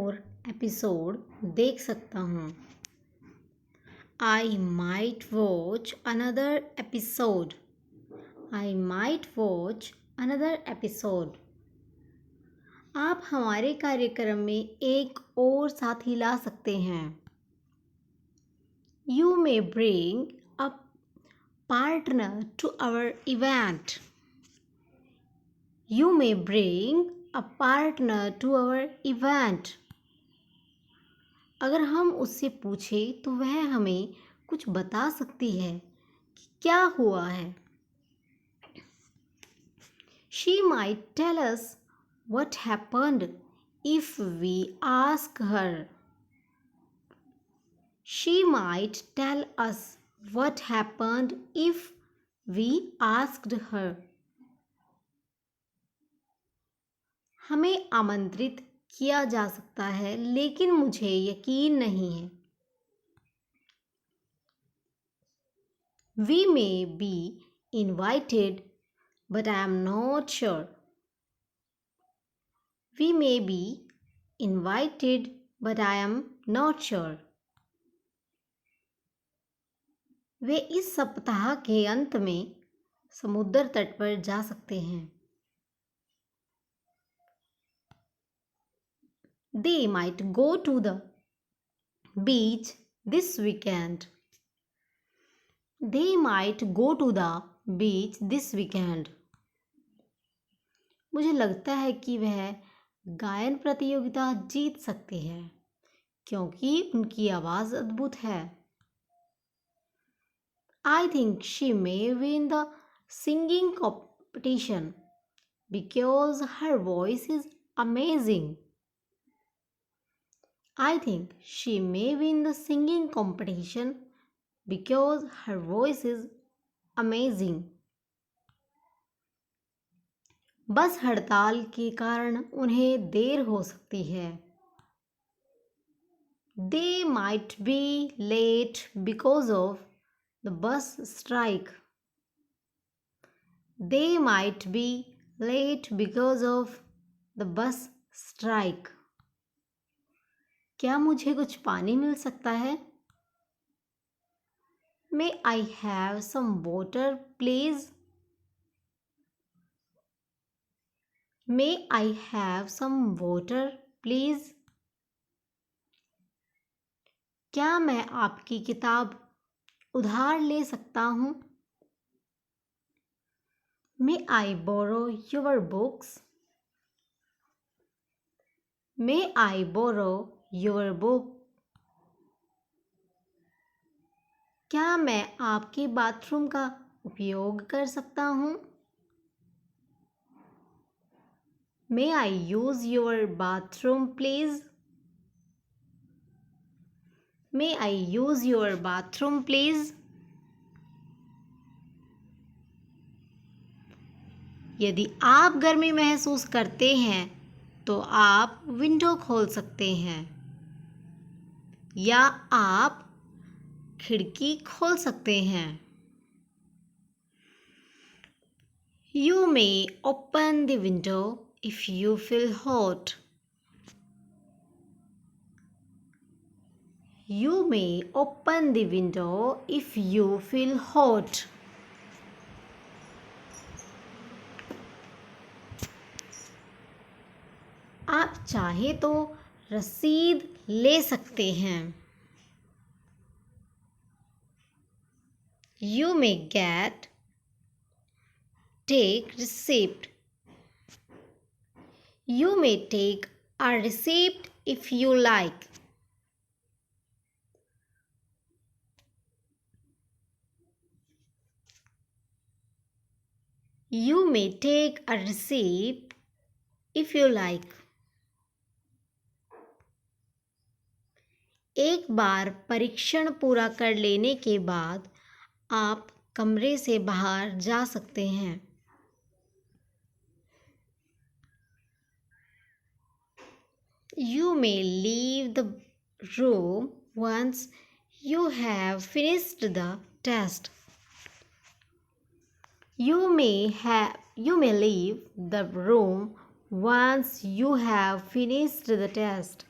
और एपिसोड देख सकता हूँ। I might watch another episode. I might watch another episode. आप हमारे कार्यक्रम में एक और साथी ला सकते हैं। You may bring a partner to our event. You may bring a partner to our event. अगर हम उससे पूछें तो वह हमें कुछ बता सकती है कि क्या हुआ है। She might tell us what happened if we ask her. She might tell us what happened if we asked her. हमें आमंत्रित किया जा सकता है, लेकिन मुझे यकीन नहीं है। We may be invited, but I am not sure. We may be invited, but I am not sure. वे इस सप्ताह के अंत में समुद्र तट पर जा सकते हैं। They might go to the beach this weekend. They might go to the beach this weekend. मुझे लगता है कि वह गायन प्रतियोगिता जीत सकती है क्योंकि उनकी आवाज़ अद्भुत है। I think she may win the singing competition because her voice is amazing. I think she may win the singing competition because her voice is amazing. बस हड़ताल के कारण उन्हें देर हो सकती है। They might be late because of the bus strike. They might be late because of the bus strike. क्या मुझे कुछ पानी मिल सकता है? May I have some water, please? May I have some water, please? क्या मैं आपकी किताब उधार ले सकता हूँ? May I borrow your books? May I borrow your book? क्या मैं आपके बाथरूम का उपयोग कर सकता हूँ? May I use your bathroom, please? May I use your bathroom, please? यदि आप गर्मी महसूस करते हैं तो आप विंडो खोल सकते हैं या आप खिड़की खोल सकते हैं। You may open the window if you feel hot. You may open the window if you feel hot. आप चाहे तो रसीद ले सकते हैं। You may take receipt. You may take a receipt if you like. You may take a receipt if you like. एक बार परीक्षण पूरा कर लेने के बाद आप कमरे से बाहर जा सकते हैं। You may leave the room once you have finished the test. You may leave the room once you have finished the test.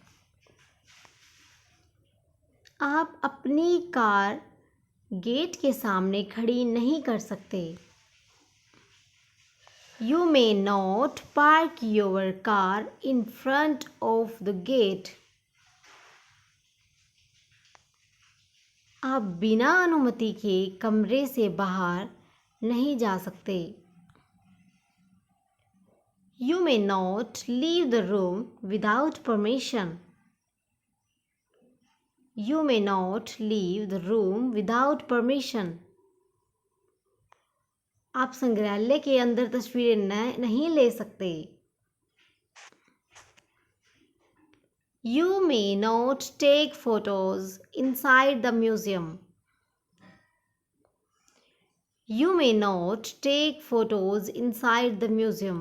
आप अपनी कार गेट के सामने खड़ी नहीं कर सकते। You may not park your car in front of the gate. आप बिना अनुमति के कमरे से बाहर नहीं जा सकते। You may not leave the room without permission. You may not leave the room without permission. आप संग्रहालय के अंदर तस्वीरें नहीं ले सकते। You may not take photos inside the museum. You may not take photos inside the museum.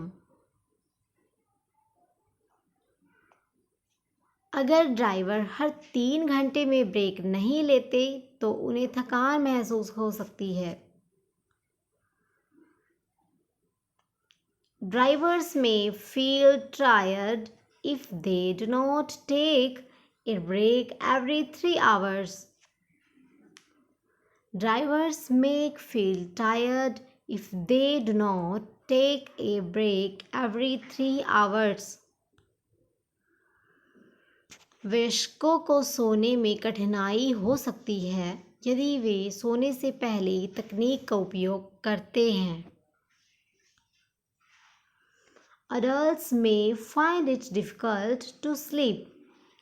अगर driver हर 3 घंटे में ब्रेक नहीं लेते तो उन्हें थकान महसूस हो सकती है। Drivers may feel tired if they do not take a break every 3 hours. Drivers may feel tired if they do not take a break every 3 hours. वयस्कों को सोने में कठिनाई हो सकती है यदि वे सोने से पहले तकनीक का उपयोग करते हैं। Adults may find it difficult to sleep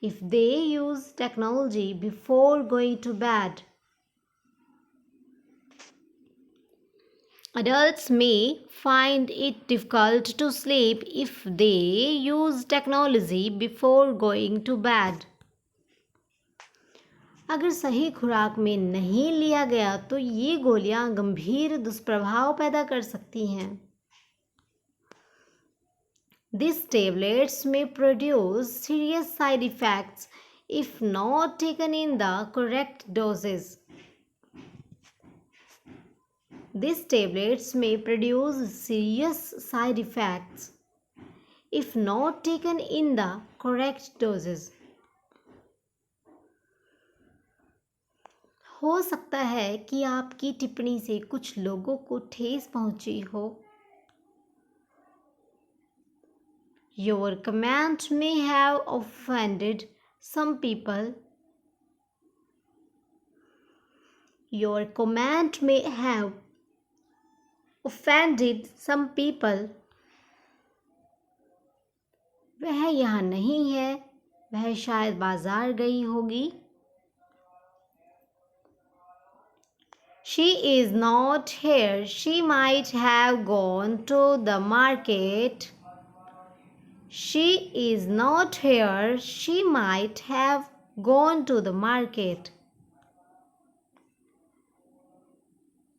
if they use technology before going to bed. Adults may find it difficult to sleep if they use technology before going to bed. अगर सही खुराक में नहीं लिया गया तो ये गोलियां गंभीर दुष्प्रभाव पैदा कर सकती हैं। These tablets may produce serious side effects if not taken in the correct doses. These tablets may produce serious side effects if not taken in the correct doses. हो सकता है कि आपकी टिप्पणी से कुछ लोगों को ठेस पहुंची हो। Your comment may have offended some people. Your comment may have offended some people. वह यहाँ नहीं है, वह शायद बाजार गई होगी। She is not here. She might have gone to the market. She is not here. She might have gone to the market.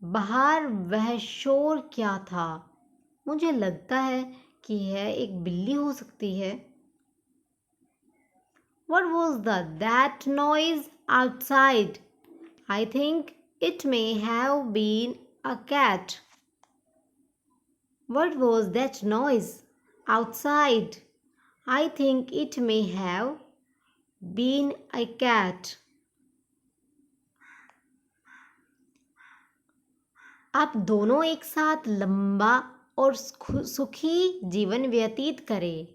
बाहर वह शोर क्या था? मुझे लगता है कि यह एक बिल्ली हो सकती है। What was that noise outside? I think it may have been a cat. What was that noise outside? I think it may have been a cat. आप दोनों एक साथ लंबा और सुखी जीवन व्यतीत करें।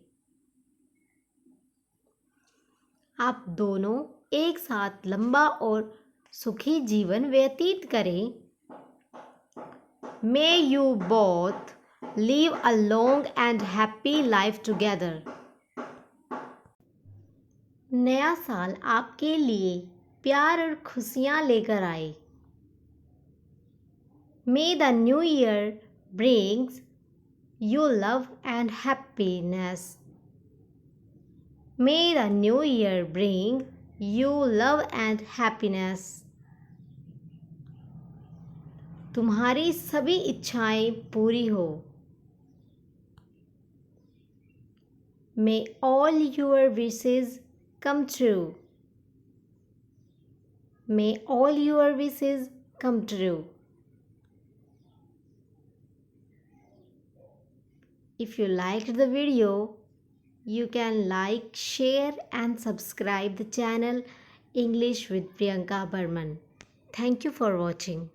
आप दोनों एक साथ लंबा और सुखी जीवन व्यतीत करें। May you both live a long and happy life together. नया साल आपके लिए प्यार और खुशियाँ लेकर आए। May the new year brings you love and happiness. May the new year bring you love and happiness. तुम्हारी सभी इच्छाएं पूरी हो। May all your wishes come true. May all your wishes come true. If you liked the video, you can like, share and subscribe the channel English with Priyanka Burman. Thank you for watching.